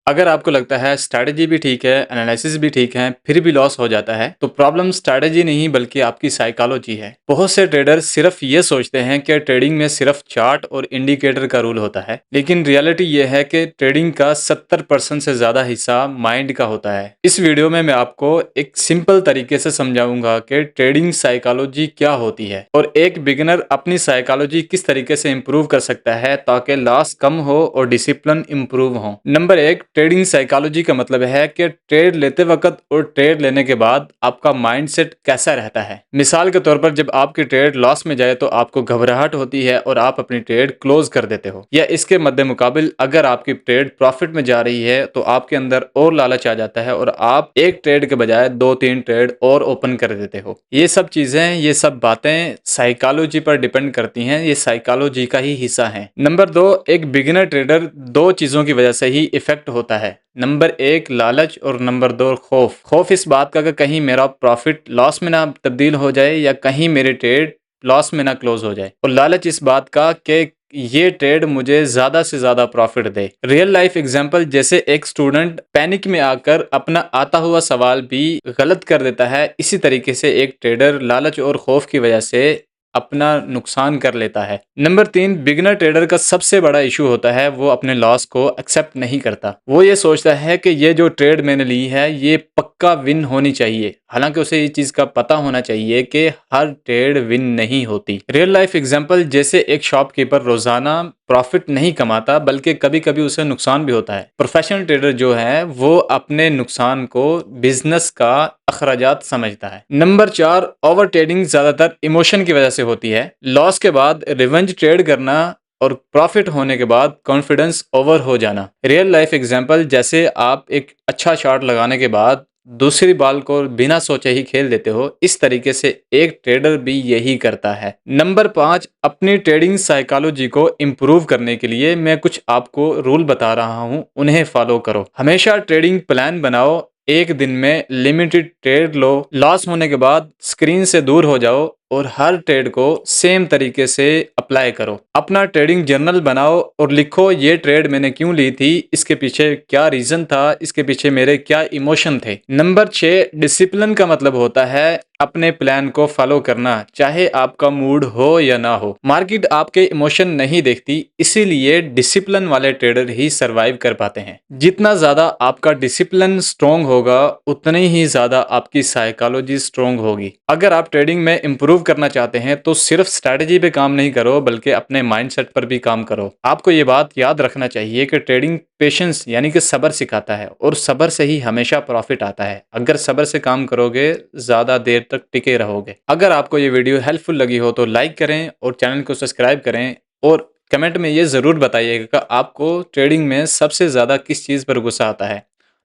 अगर आपको लगता है स्ट्रैटेजी भी ठीक है, एनालिसिस भी ठीक है, फिर भी लॉस हो जाता है, तो प्रॉब्लम स्ट्रैटेजी नहीं बल्कि आपकी साइकोलॉजी है। बहुत से ट्रेडर सिर्फ ये सोचते हैं कि ट्रेडिंग में सिर्फ चार्ट और इंडिकेटर का रूल होता है, लेकिन रियलिटी ये है कि ट्रेडिंग का 70% से ज्यादा हिस्सा माइंड का होता है। इस वीडियो में मैं आपको एक सिंपल तरीके से समझाऊंगा कि ट्रेडिंग साइकोलॉजी क्या होती है और एक बिगिनर अपनी साइकोलॉजी किस तरीके से इंप्रूव कर सकता है ताकि लॉस कम हो और डिसिप्लिन इंप्रूव हो। नंबर एक, ट्रेडिंग साइकोलॉजी का मतलब है कि ट्रेड लेते वक्त और ट्रेड लेने के बाद आपका माइंडसेट कैसा रहता है। मिसाल के तौर पर जब आपकी ट्रेड लॉस में जाए तो आपको घबराहट होती है और आप अपनी ट्रेड क्लोज कर देते हो, या इसके मद्दे मुकाबिल अगर आपकी ट्रेड प्रॉफिट में जा रही है तो आपके अंदर और लालच आ जाता है और आप एक ट्रेड के बजाय 2-3 ट्रेड और ओपन कर देते हो। ये सब चीजें, ये सब बातें साइकोलॉजी पर डिपेंड करती हैं, ये साइकोलॉजी का ही हिस्सा है। नंबर दो, एक बिगिनर ट्रेडर दो चीजों की वजह से ही इफेक्ट होता है। नंबर एक लालच और नंबर दो खौफ। खौफ इस बात का कि कहीं मेरा प्रॉफिट लॉस में ना तब्दील हो जाए या कहीं मेरी ट्रेड लॉस में ना क्लोज हो जाए, और लालच इस बात का कि ये ट्रेड मुझे ज्यादा से ज्यादा प्रॉफिट दे। रियल लाइफ एग्जांपल, जैसे एक स्टूडेंट पैनिक में आकर अपना आता हुआ सवाल भी गलत कर देता है, इसी तरीके से एक ट्रेडर लालच और खौफ की वजह से अपना नुकसान कर लेता है। नंबर तीन, बिगिनर ट्रेडर का सबसे बड़ा इशू होता है वो अपने लॉस को एक्सेप्ट नहीं करता। वो ये सोचता है कि ये जो ट्रेड मैंने ली है ये पक्का विन होनी चाहिए, हालांकि उसे ये चीज का पता होना चाहिए कि हर ट्रेड विन नहीं होती। रियल लाइफ एग्जांपल, जैसे एक शॉपकीपर रोजाना प्रॉफिट नहीं कमाता बल्कि कभी कभी उसे नुकसान भी होता है। प्रोफेशनल ट्रेडर जो है वो अपने नुकसान को बिजनेस का अखराजात समझता है। नंबर चार, ओवर ट्रेडिंग ज्यादातर इमोशन की वजह से होती है। लॉस के बाद रिवेंज ट्रेड करना और प्रॉफिट होने के बाद कॉन्फिडेंस ओवर हो जाना। रियल लाइफ एग्जांपल, जैसे आप एक अच्छा शॉट लगाने के बाद दूसरी बॉल को बिना सोचे ही खेल देते हो, इस तरीके से एक ट्रेडर भी यही करता है। नंबर पाँच, अपनी ट्रेडिंग साइकोलॉजी को इम्प्रूव करने के लिए मैं कुछ आपको रूल बता रहा हूँ, उन्हें फॉलो करो। हमेशा ट्रेडिंग प्लान बनाओ, एक दिन में लिमिटेड ट्रेड लो, लॉस होने के बाद स्क्रीन से दूर हो जाओ और हर ट्रेड को सेम तरीके से अप्लाई करो। अपना ट्रेडिंग जर्नल बनाओ और लिखो ये ट्रेड मैंने क्यों ली थी, इसके पीछे क्या रीजन था, इसके पीछे मेरे क्या इमोशन थे। नंबर 6, डिसिप्लिन का मतलब होता है अपने प्लान को फॉलो करना, चाहे आपका मूड हो या ना हो। मार्केट आपके इमोशन नहीं देखती, इसीलिए डिसिप्लिन वाले ट्रेडर ही सरवाइव कर पाते हैं। जितना ज्यादा आपका डिसिप्लिन स्ट्रॉन्ग होगा उतनी ही ज्यादा आपकी साइकोलॉजी स्ट्रॉन्ग होगी। अगर आप ट्रेडिंग में इंप्रूव करना चाहते हैं तो सिर्फ स्ट्रैटेजी पे काम नहीं करो बल्कि अपने माइंडसेट पर भी काम करो। आपको ये बात याद रखना चाहिए कि ट्रेडिंग पेशेंस यानी कि सब्र सिखाता है और सब्र से ही हमेशा प्रॉफिट आता है। अगर सब्र से काम करोगे ज्यादा देर तक टिके रहोगे। अगर आपको ये वीडियो हेल्पफुल लगी हो तो लाइक करें और चैनल को सब्सक्राइब करें, और कमेंट में ये जरूर बताइएगा कि आपको ट्रेडिंग में सबसे ज्यादा किस चीज पर गुस्सा आता है,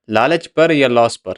लालच पर या लॉस पर।